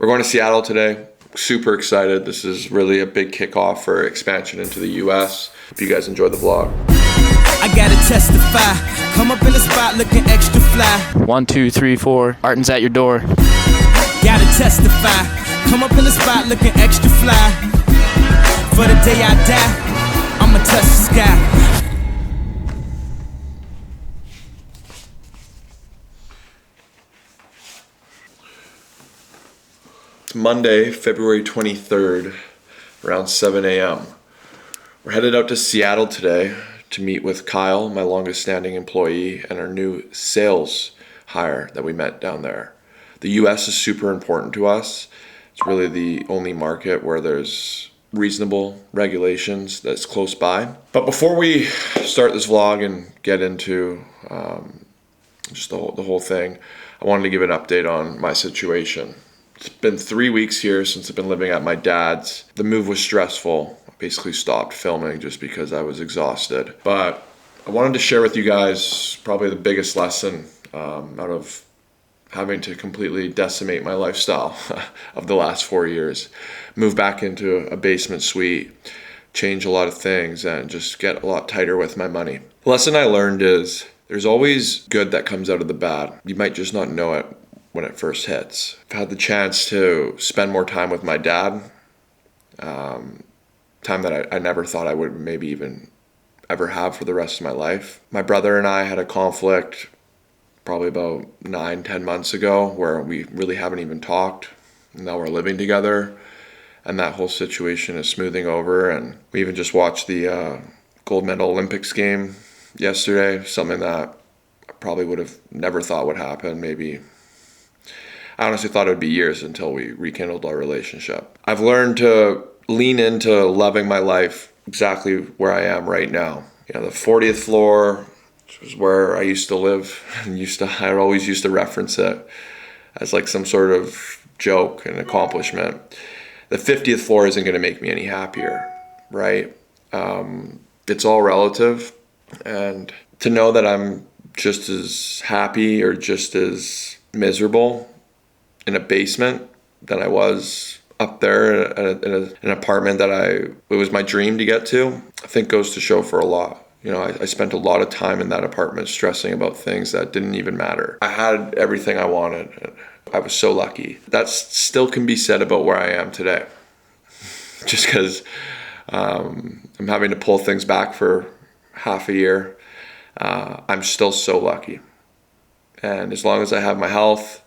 We're going to Seattle today. Super excited. This is really a big kickoff for expansion into the US. Hope you guys enjoy the vlog. I gotta testify. Come up in the spot looking extra fly. 1, 2, 3, 4. Artin's at your door. Gotta testify. Come up in the spot looking extra fly. For the day I die, I'ma touch the sky. It's Monday, February 23rd, around 7 a.m. We're headed out to Seattle today to meet with Kyle, my longest standing employee, and our new sales hire that we met down there. The US is super important to us. It's really the only market where there's reasonable regulations that's close by. But before we start this vlog and get into just the whole thing, I wanted to give an update on my situation. It's been 3 weeks here since I've been living at my dad's. The move was stressful. I basically stopped filming just because I was exhausted. But I wanted to share with you guys probably the biggest lesson out of having to completely decimate my lifestyle of the last 4 years. Move back into a basement suite, change a lot of things, and just get a lot tighter with my money. The lesson I learned is there's always good that comes out of the bad. You might just not know it when it first hits. I've had the chance to spend more time with my dad, time that I never thought I would maybe even ever have for the rest of my life. My brother and I had a conflict probably about 9-10 months ago where we really haven't even talked. Now we're living together and that whole situation is smoothing over, and we even just watched the gold medal Olympics game yesterday, something that I probably would have never thought would happen. Maybe I honestly thought it would be years until we rekindled our relationship. I've learned to lean into loving my life exactly where I am right now. You know, the 40th floor, which was where I used to live, and I always used to reference it as like some sort of joke and accomplishment. The 50th floor isn't going to make me any happier, right? It's all relative, and to know that I'm just as happy or just as miserable in a basement than I was up there in an apartment that it was my dream to get to, I think goes to show for a lot. You know, I spent a lot of time in that apartment stressing about things that didn't even matter. I had everything I wanted. I was so lucky. That still can be said about where I am today. Just because I'm having to pull things back for half a year, I'm still so lucky. And as long as I have my health,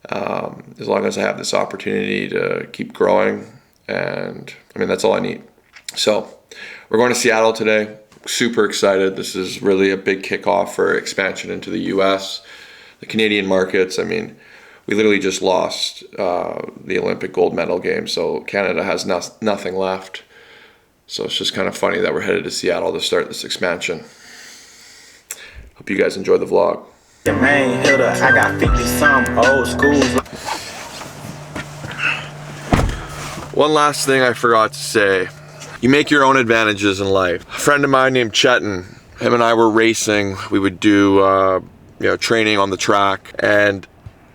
as long as I have this opportunity to keep growing, and I mean, that's all I need. So we're going to Seattle today. Super excited. This is really a big kickoff for expansion into the US. The Canadian markets, I mean, we literally just lost the Olympic gold medal game, so Canada has nothing left. So it's just kind of funny that we're headed to Seattle to start this expansion. Hope you guys enjoy the vlog. The main hitter, I got 50-some old schools. One last thing I forgot to say. You make your own advantages in life. A friend of mine named Chetan, him and I were racing. We would do training on the track, and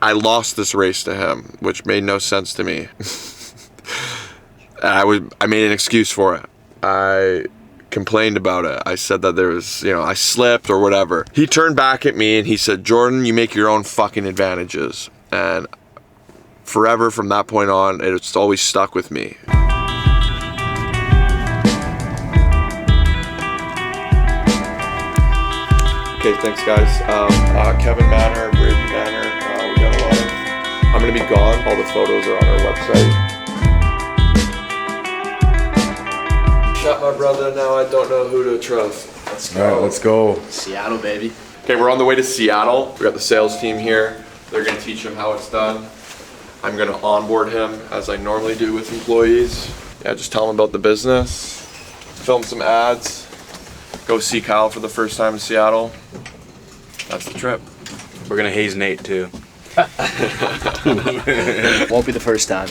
I lost this race to him, which made no sense to me. I made an excuse for it. I complained about it. I said that there was, I slipped or whatever. He turned back at me and he said, "Jordan, you make your own fucking advantages." And forever from that point on, it's always stuck with me. Okay, thanks guys. Kevin Manor, Brady Manor, we got a lot of, I'm gonna be gone. All the photos are on our website. Shot my brother, now I don't know who to trust. Let's go. All right, let's go. Seattle, baby. Okay, we're on the way to Seattle. We got the sales team here. They're gonna teach him how it's done. I'm gonna onboard him as I normally do with employees. Yeah, just tell him about the business, film some ads, go see Kyle for the first time in Seattle. That's the trip. We're gonna haze Nate too. Won't be the first time.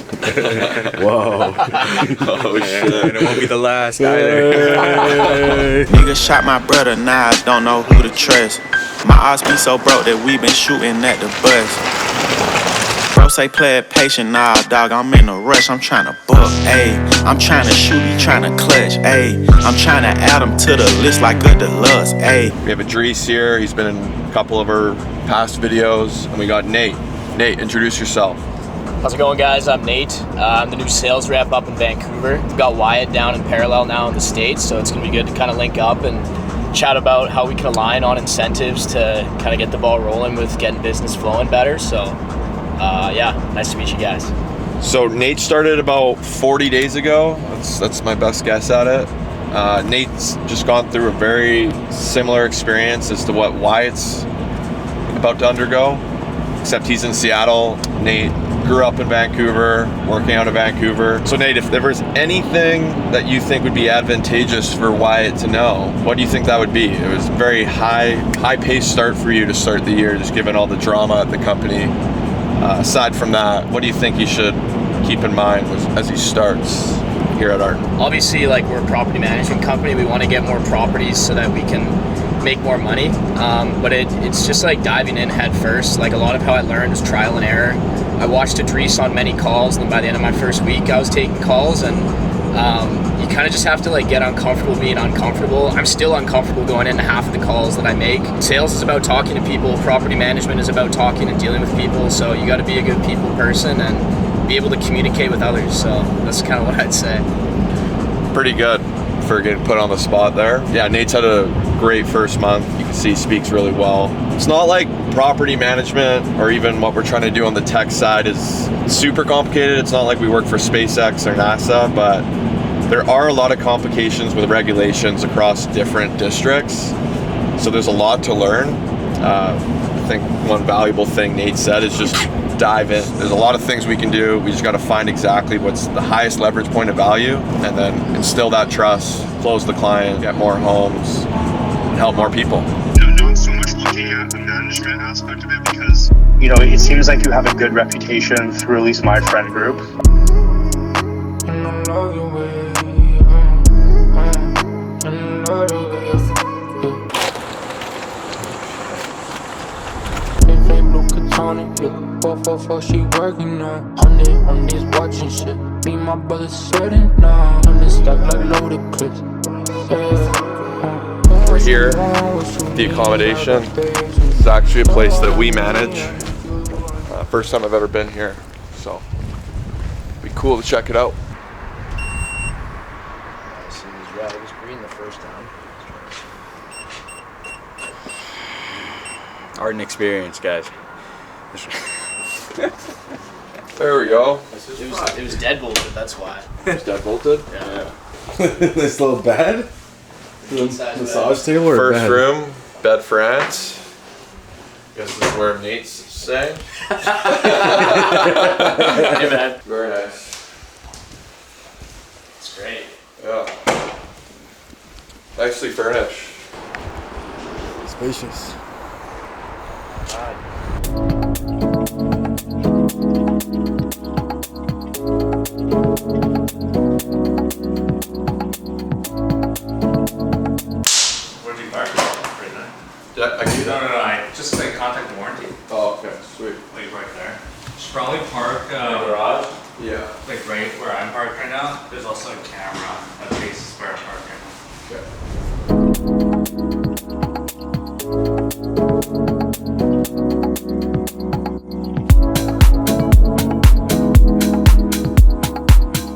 Whoa. Oh shit. And it won't be the last either. Nigga shot my brother, now I don't know who to trust. My odds be so broke that we been shooting at the bus. Bro say play it patient, nah, dog, I'm in a rush, I'm tryna book, ayy. I'm tryna shoot, he tryna clutch, ayy. I'm tryna add him to the list like a deluxe, ayy. We have Idris here. He's been in a couple of our past videos. And we got Nate. Nate, introduce yourself. How's it going, guys? I'm Nate. I'm the new sales rep up in Vancouver. We've got Wyatt down in parallel now in the States, so it's gonna be good to kind of link up and chat about how we can align on incentives to kind of get the ball rolling with getting business flowing better. So yeah, nice to meet you guys. So Nate started about 40 days ago. That's my best guess at it. Nate's just gone through a very similar experience as to what Wyatt's about to undergo, except he's in Seattle. Nate grew up in Vancouver, working out of Vancouver. So Nate, if there was anything that you think would be advantageous for Wyatt to know, what do you think that would be? It was a very high-paced start for you to start the year, just given all the drama at the company. Aside from that, what do you think he should keep in mind as he starts here at Artin? Obviously, like, we're a property management company. We want to get more properties so that we can make more money. But it's just like diving in head first. Like, a lot of how I learned was trial and error. I watched Idris on many calls, and then by the end of my first week, I was taking calls, and you kind of just have to like get uncomfortable being uncomfortable. I'm still uncomfortable going into half of the calls that I make. Sales is about talking to people. Property management is about talking and dealing with people. So you got to be a good people person and be able to communicate with others. So that's kind of what I'd say. Pretty good for getting put on the spot there. Yeah, Nate's had a great first month. You can see he speaks really well. It's not like property management or even what we're trying to do on the tech side is super complicated. It's not like we work for SpaceX or NASA, but there are a lot of complications with regulations across different districts. So there's a lot to learn. I think one valuable thing Nate said is just dive in. There's a lot of things we can do. We just got to find exactly what's the highest leverage point of value and then instill that trust, close the client, get more homes, and help more people. Not so much looking at the management aspect of it because, it seems like you have a good reputation through at least my friend group. She working on this watching shit. Me and my brother certain now. On this stuff like loaded clips. We're here, the accommodation. It's actually a place that we manage. First time I've ever been here, so it'd be cool to check it out. Yeah, it was green the first time. Artin experience, guys. There we go. It was dead bolted, that's why. It's dead bolted. Yeah. This little bed? Massage table or First bed? room, bed for ants. Guess this is where Nate's staying. Hey, man. Very nice. It's great. Yeah. Nicely furnished. Spacious. Where'd you park right now? Yeah, I can do that. No, I just like contact the warranty. Oh, okay, sweet. Like right there. Should probably park Garage? Yeah. like right where I'm parked right now. There's also a camera that faces where I'm parked right now. Okay.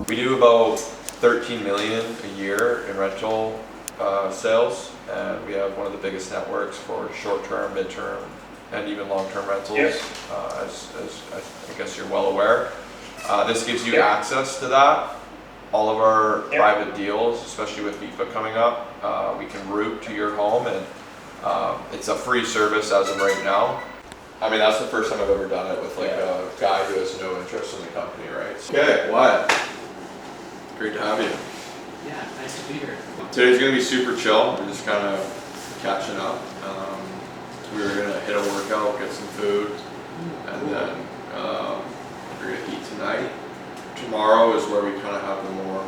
We do about 13 million a year in rental sales, and we have one of the biggest networks for short-term, mid-term, and even long-term rentals, as I guess you're well aware. This gives you access to that. All of our private deals, especially with FIFA coming up, we can route to your home, and it's a free service as of right now. I mean, that's the first time I've ever done it with like a guy who has no interest in the company, right? Okay, Wyatt. Great to have you. Yeah, nice to be here. Today's gonna be super chill. We're just kind of catching up. We were gonna hit a workout, get some food, and then we're gonna eat tonight. Tomorrow is where we kind of have the more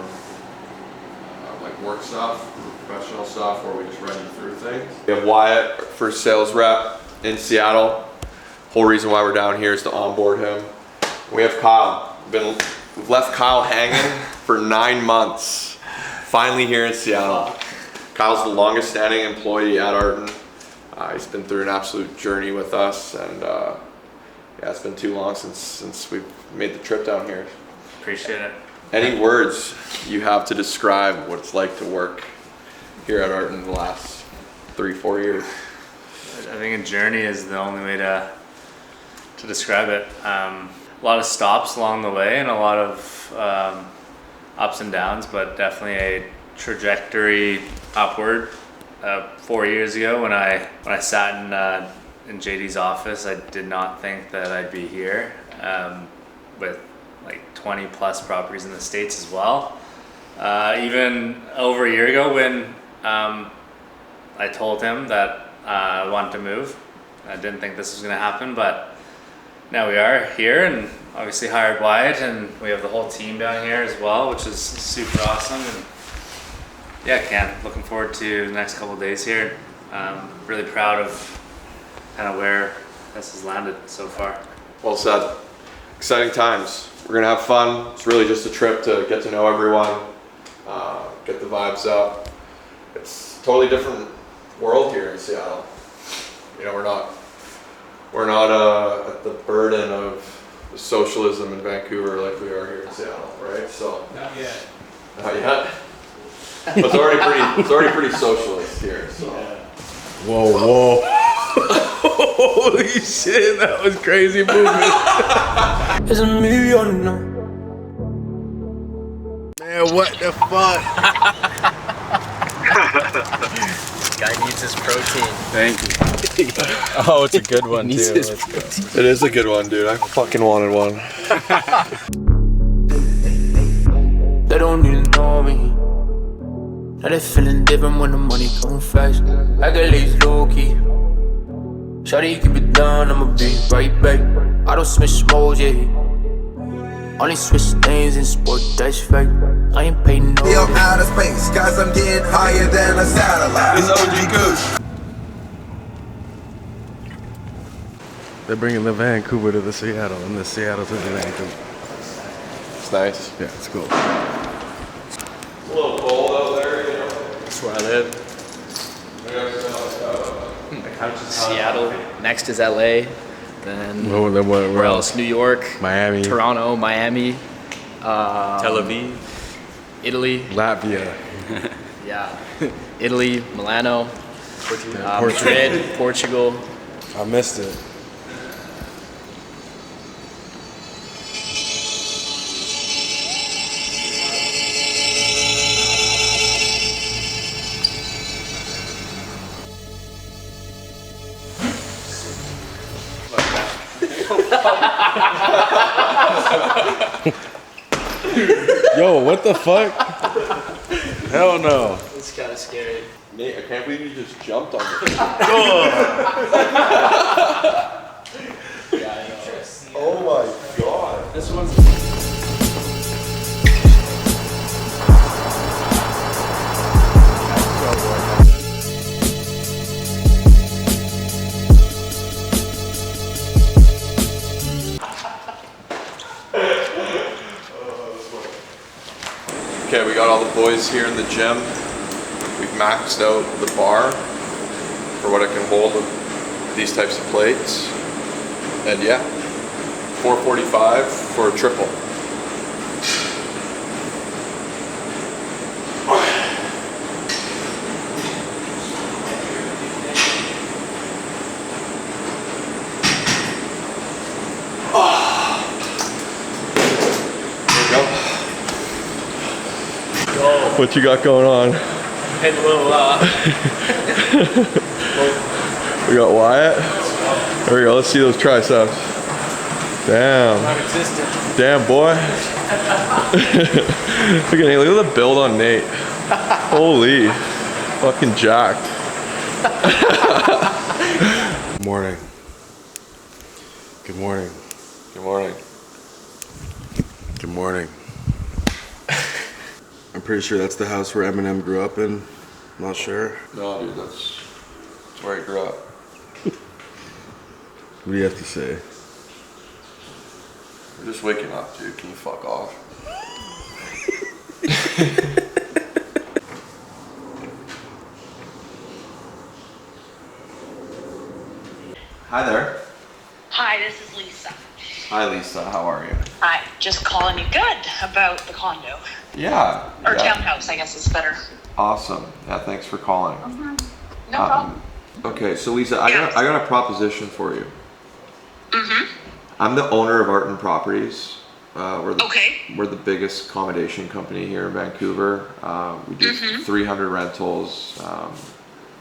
like work stuff, professional stuff, where we just run you through things. We have Wyatt, first sales rep in Seattle. Whole reason why we're down here is to onboard him. We have Kyle. We've left Kyle hanging for 9 months. Finally here in Seattle. Kyle's the longest standing employee at Artin. He's been through an absolute journey with us, and yeah, it's been too long since we've made the trip down here. Appreciate it. Any words you have to describe what it's like to work here at Artin the last 3-4 years? I think a journey is the only way to describe it. A lot of stops along the way and a lot of ups and downs, but definitely a trajectory upward. 4 years ago, when I sat in JD's office, I did not think that I'd be here with like 20 plus properties in the States as well. Even over a year ago, when I told him that I wanted to move, I didn't think this was going to happen, but now we are here, and obviously hired Wyatt, and we have the whole team down here as well, which is super awesome. And yeah, Ken, looking forward to the next couple of days here. Really proud of kind of where this has landed so far. Well said. Exciting times. We're gonna have fun. It's really just a trip to get to know everyone, get the vibes up. It's a totally different world here in Seattle. You know, we're not at the burden of the socialism in Vancouver like we are here in Seattle, right? So Not yet. not yet. But it's already pretty socialist here. So. Whoa. Holy shit, that was crazy movement. It's a million now. Man, what the fuck? Guy needs his protein. Thank you. Oh, it's a good one too. It is a good one, dude. I fucking wanted one. They don't even know me. Now they feeling different when the money come fast. Accolades low key. Shawty keep it down, I'ma be right back. I don't switch modes, yeah. Only switch names in sport, that's fact. I ain't paying no. I'm out of space, cause I'm getting higher than a satellite. It's OG Goose. They're bringing the Vancouver to the Seattle and the Seattle to the Vancouver. It's nice. Yeah, it's cool. It's a little cold out there, you know. That's where I live. Seattle. Next is LA. Then where else? New York, Miami, Toronto, Miami, Tel Aviv, Italy, Latvia. yeah, Italy, Milano, Madrid, Portugal. I missed it. Yo, what the fuck? Hell no. It's kind of scary. Nate, I can't believe you just jumped on me. Yeah, I know. Oh my god. This one's. Okay, we got all the boys here in the gym. We've maxed out the bar for what it can hold with these types of plates. And yeah, 445 for a triple. What you got going on? Hit a little, We got Wyatt. There we go, let's see those triceps. Damn. non-existent. Damn, boy. Look at Nate, look at the build on Nate. Holy. Fucking jacked. Good morning. Good morning. Good morning. Good morning. I'm pretty sure that's the house where Eminem grew up in. Not sure. No, dude, that's where I grew up. What do you have to say? just waking up, dude. Can you fuck off? Hi there. Hi, this is Lisa. Hi, Lisa. How are you? Hi, just calling you good about the condo. Yeah. Or townhouse, I guess is better. Awesome. Yeah, thanks for calling. No problem. Okay, so Lisa, I got a proposition for you. Mm-hmm. I'm the owner of Artin Properties. We're the biggest accommodation company here in Vancouver. We do 300 rentals.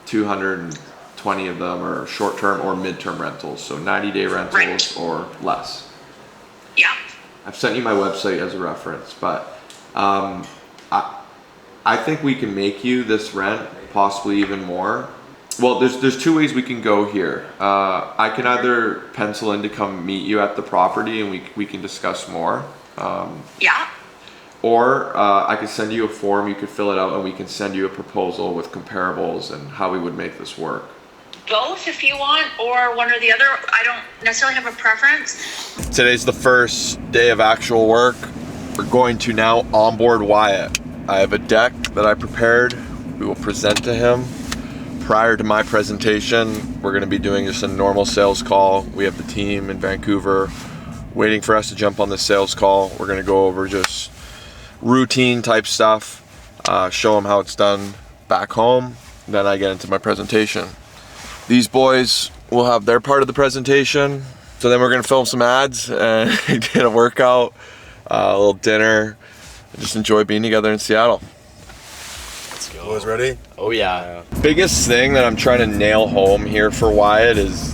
220 of them are short-term or mid-term rentals, so 90-day rentals or less. Yeah. I've sent you my website as a reference, but I think we can make you this rent, possibly even more. Well, there's two ways we can go here. I can either pencil in to come meet you at the property and we can discuss more. Yeah. Or I could send you a form, you could fill it out, and we can send you a proposal with comparables and how we would make this work. Both if you want, or one or the other. I don't necessarily have a preference. Today's the first day of actual work. We're going to now onboard Wyatt. I have a deck that I prepared. We will present to him. Prior to my presentation, we're going to be doing just a normal sales call. We have the team in Vancouver waiting for us to jump on the sales call. We're going to go over just routine type stuff, show them how it's done back home. Then I get into my presentation. These boys will have their part of the presentation. So then we're going to film some ads and get a workout, a little dinner, and just enjoy being together in Seattle. Let's go. Boys ready? Oh yeah. Biggest thing that I'm trying to nail home here for Wyatt is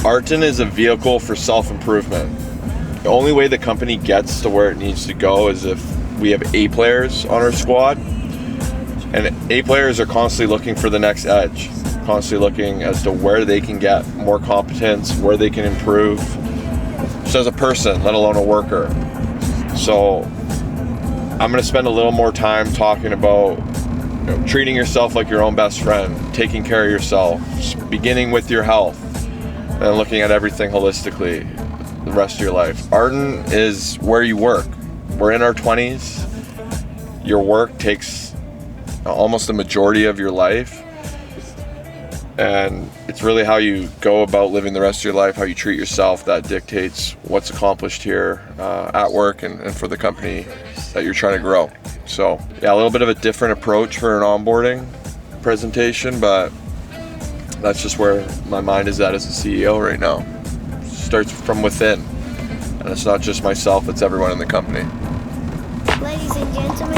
Artin is a vehicle for self-improvement. The only way the company gets to where it needs to go is if we have A players on our squad, and A players are constantly looking for the next edge, constantly looking as to where they can get more competence, where they can improve, just as a person, let alone a worker. So I'm gonna spend a little more time talking about treating yourself like your own best friend, taking care of yourself, beginning with your health, and looking at everything holistically the rest of your life. Artin is where you work. We're in our 20s. Your work takes almost the majority of your life. And it's really how you go about living the rest of your life, how you treat yourself, that dictates what's accomplished here at work and for the company that you're trying to grow. So yeah, a little bit of a different approach for an onboarding presentation, but that's just where my mind is at as a CEO right now. It starts from within, and it's not just myself, it's everyone in the company. Ladies and gentlemen.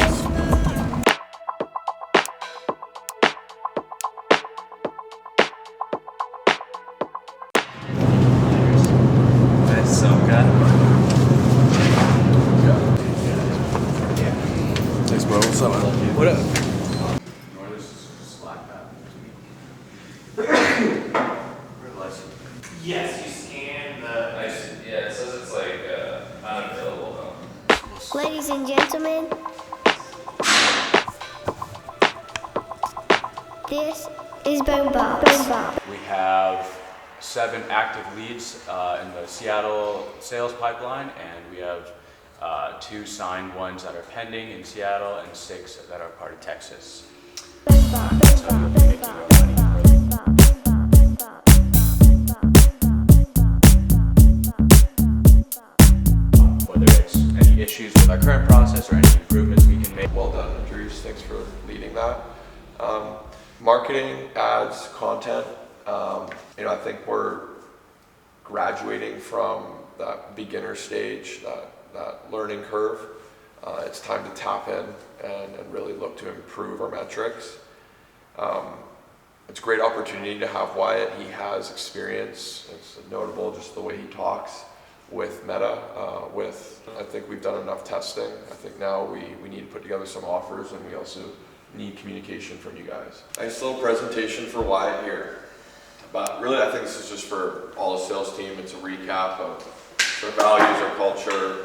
Thanks, bro. What's up, man? What up? Yes, you scan the. Yeah, it says it's like unavailable though. Ladies and gentlemen. This is Boom Box. We have 7 active leads in the Seattle sales pipeline, and we have 2 signed ones that are pending in Seattle and 6 that are part of Texas. Whether it's any issues with our current process or any improvements we can make. Well done, Andrews. Thanks for leading that. Marketing, ads, content. I think we're graduating from that beginner stage, that learning curve. It's time to tap in and really look to improve our metrics. It's a great opportunity to have Wyatt. He has experience. It's notable just the way he talks with Meta. I think we've done enough testing. I think now we need to put together some offers, and we also need communication from you guys. Nice little presentation for Wyatt here. But really, I think this is just for all the sales team. It's a recap of our values, our culture,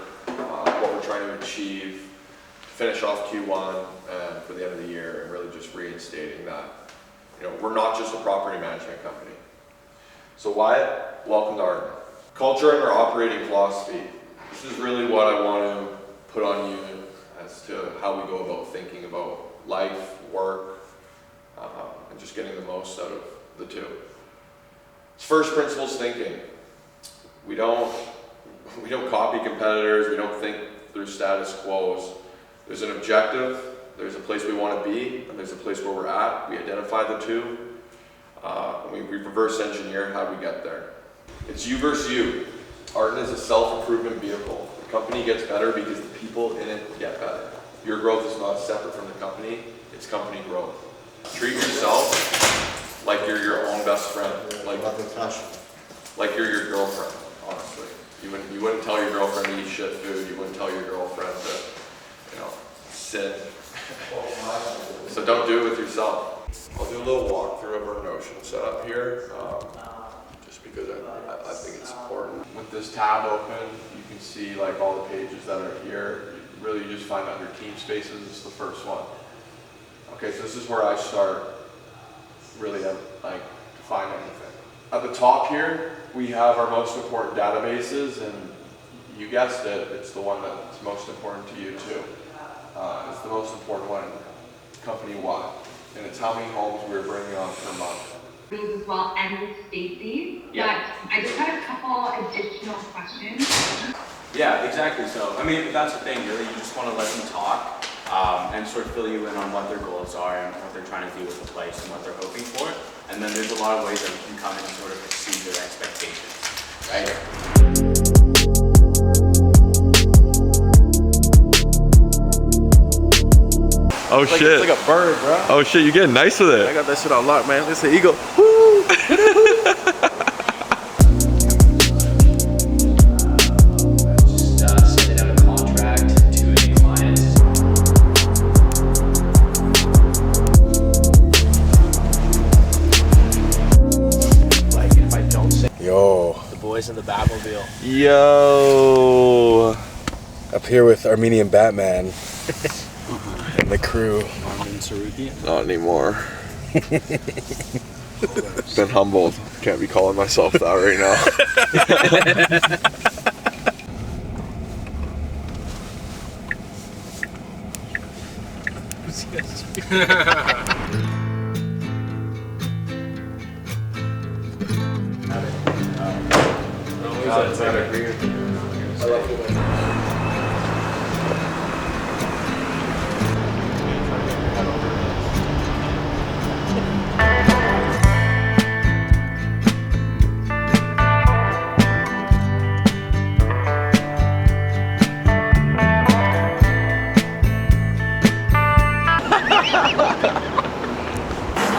what we're trying to achieve, finish off Q1 and for the end of the year, and really just reinstating that, we're not just a property management company. So Wyatt, welcome to Artin. Culture and our operating philosophy. This is really what I want to put on you as to how we go about thinking about life, work, and just getting the most out of the two. It's first principles thinking. We don't copy competitors. We don't think through status quos. There's an objective. There's a place we want to be, and there's a place where we're at. We identify the two. We reverse engineer how we get there. It's you versus you. Artin is a self-improvement vehicle. The company gets better because the people in it get better. Your growth is not separate from the company. It's company growth. Treat yourself like you're your own best friend. Like you're your girlfriend, honestly. You wouldn't tell your girlfriend to eat shit food. You wouldn't tell your girlfriend to, sin. So don't do it with yourself. I'll do a little walkthrough of our Notion setup here, just because I think it's important. With this tab open, you can see like all the pages that are here. Really, you just find under Team Spaces. It's the first one. Okay, so this is where I start really to find anything. At the top here, we have our most important databases, and you guessed it, it's the one that's most important to you too. It's the most important one company-wide, and it's how many homes we're bringing on per month. These as well, and with Stacy, but I just had a couple additional questions. Yeah, exactly. So, I mean, that's the thing, really. You just want to let them talk and sort of fill you in on what their goals are and what they're trying to do with the place and what they're hoping for. And then there's a lot of ways that we can come in and sort of exceed their expectations, right? Oh shit! It's like a bird, bro. Oh shit! You getting nice with it. I got that shit on lock, man. It's an eagle. Woo! Sending out a contract to a client. Like if I don't say Yo. the boys in the Batmobile. Yo. Up here with Armenian Batman. And the crew. Not anymore. Been humbled. Can't be calling myself that right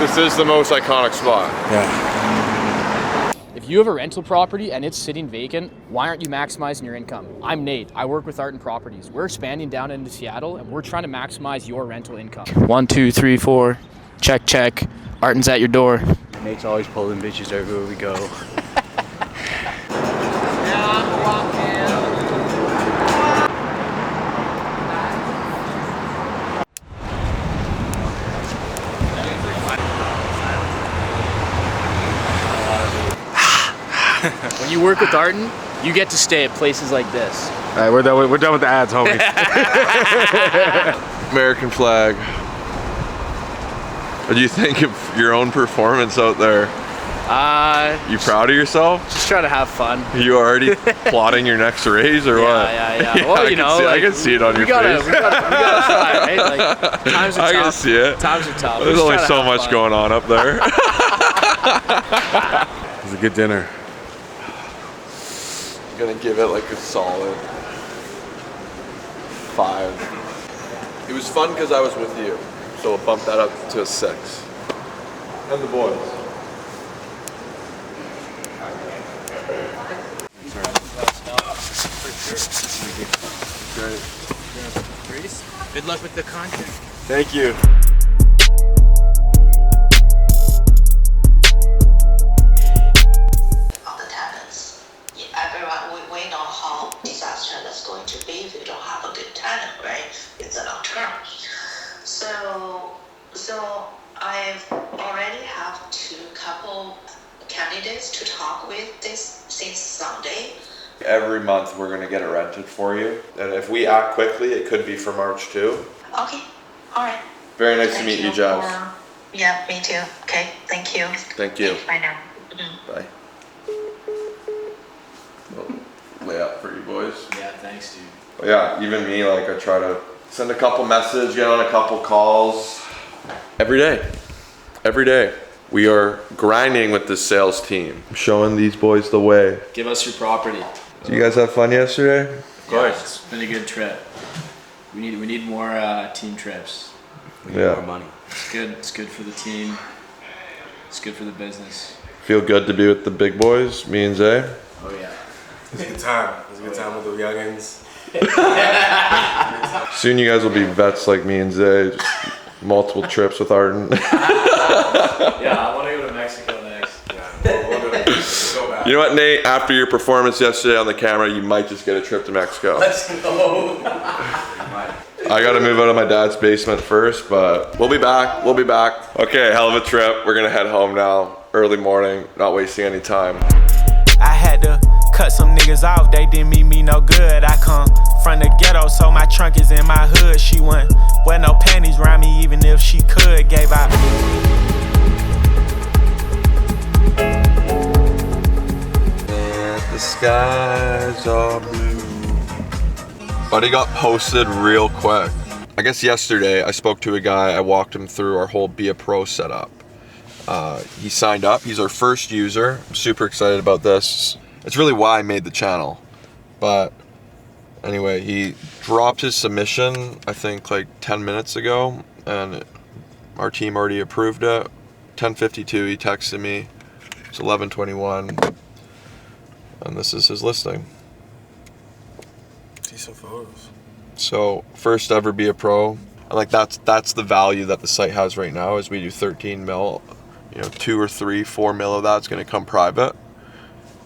This is the most iconic spot. Yeah. If you have a rental property and it's sitting vacant, why aren't you maximizing your income? I'm Nate. I work with Artin Properties. We're expanding down into Seattle and we're trying to maximize your rental income. 1, 2, 3, 4. Check, check. Artin's at your door. Nate's always pulling bitches everywhere we go. When you work with Artin, you get to stay at places like this. All right, we're done with the ads, homie. American flag. What do you think of your own performance out there? You proud of yourself? Just trying to have fun. Are you already plotting your next raise or what? Yeah. Well, I can see it on your face. We gotta try, right? Like, times are I tough. can see it. Times are tough. There's only so much going on up there. It was a good dinner. I'm gonna give it like a solid 5. It was fun because I was with you, so we'll bump that up to a 6. And the boys. Great. Good luck with the content. Thank you. Everyone, we know how disastrous that's going to be if you don't have a good tenant, right? It's a long term. So I've already have 2 couple candidates to talk with this since Sunday. Every month we're gonna get it rented for you. And if we act quickly, it could be for March too. Okay, all right. Very nice to meet you, Jazz. Yeah, me too. Okay, thank you. Thank you. Bye now. Bye. Lay up for you boys. Yeah, thanks, dude. But yeah, even me, like I try to send a couple messages, get on a couple calls. Every day. Every day. We are grinding with this sales team. Showing these boys the way. Give us your property. Did you guys have fun yesterday? Of course. Yeah, it's been a good trip. We need more team trips. Yeah. More money. It's good. It's good for the team. It's good for the business. Feel good to be with the big boys, me and Zay. Oh yeah. It was a good time. It was a good time with the youngins. Soon you guys will be vets like me and Zay. Just multiple trips with Artin. Yeah, I want to go to Mexico next. Yeah, we'll go back. You know what, Nate? After your performance yesterday on the camera, you might just get a trip to Mexico. Let's go. I gotta move out of my dad's basement first, but we'll be back. We'll be back. Okay, hell of a trip. We're gonna head home now. Early morning, not wasting any time. I had to cut some niggas off, they didn't mean me no good. I come from the ghetto, so my trunk is in my hood. She wouldn't wear no panties around me, even if she could. Gave out. And the skies are blue. Buddy got posted real quick. I guess yesterday I spoke to a guy, I walked him through our whole Be a Pro setup. He signed up, he's our first user. I'm super excited about this. It's really why I made the channel. But anyway, he dropped his submission, I think like 10 minutes ago, and our team already approved it. 10:52, he texted me. It's 11:21, and this is his listing. Decent photos. So first ever Be a Pro. And like that's the value that the site has right now is we do 13 mil, 2 or 3, 4 mil of that's gonna come private.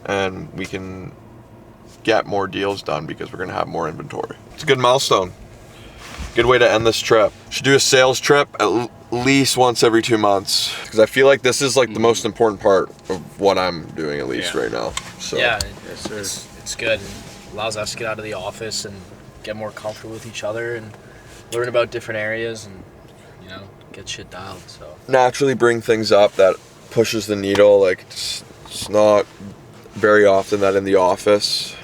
And we can get more deals done because we're gonna have more inventory. It's a good milestone. Good way to end this trip. Should do a sales trip at least once every 2 months because I feel like this is like the most important part of what I'm doing at least right now. So Yeah, it's good. It allows us to get out of the office and get more comfortable with each other and learn about different areas and get shit dialed. So naturally bring things up that pushes the needle. Like it's not very often that in the office,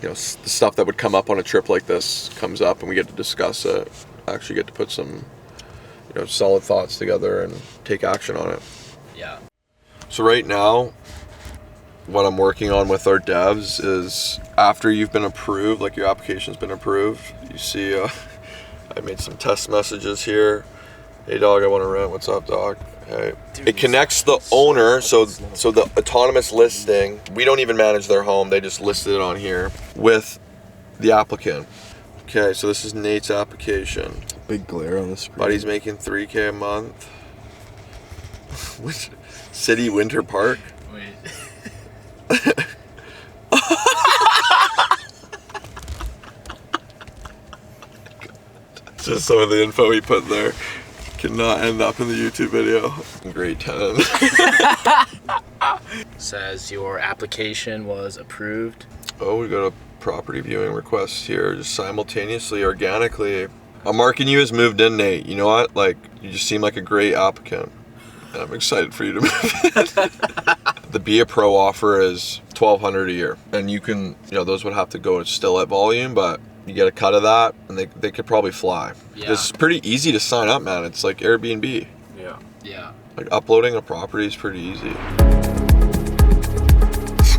the stuff that would come up on a trip like this comes up and we get to discuss it. Actually get to put some, solid thoughts together and take action on it. Yeah. So right now, what I'm working on with our devs is after you've been approved, like your application's been approved, you see I made some test messages here. Hey dog, I want to rent. What's up, dog? Hey. It connects the owner, so the autonomous listing, we don't even manage their home, they just listed it on here, with the applicant. Okay, so this is Nate's application. Big glare on the screen. Buddy's making $3K a month. Which city, Winter Park? Wait. Just some of the info he put there cannot end up in the YouTube video. Grade 10. Says your application was approved. Oh, we got a property viewing request here, just simultaneously, organically. I'm marking you as moved in, Nate. You know what? Like, you just seem like a great applicant. And I'm excited for you to move in. The Be a Pro offer is $1,200 a year. And you can, those would have to go still at volume, but you get a cut of that and they could probably fly. Yeah. It's pretty easy to sign up, man. It's like Airbnb. Yeah. Yeah. Like uploading a property is pretty easy.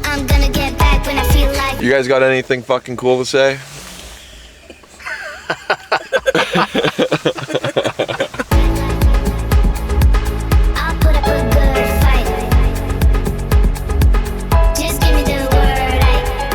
I'm gonna get back when I feel like. You guys got anything fucking cool to say?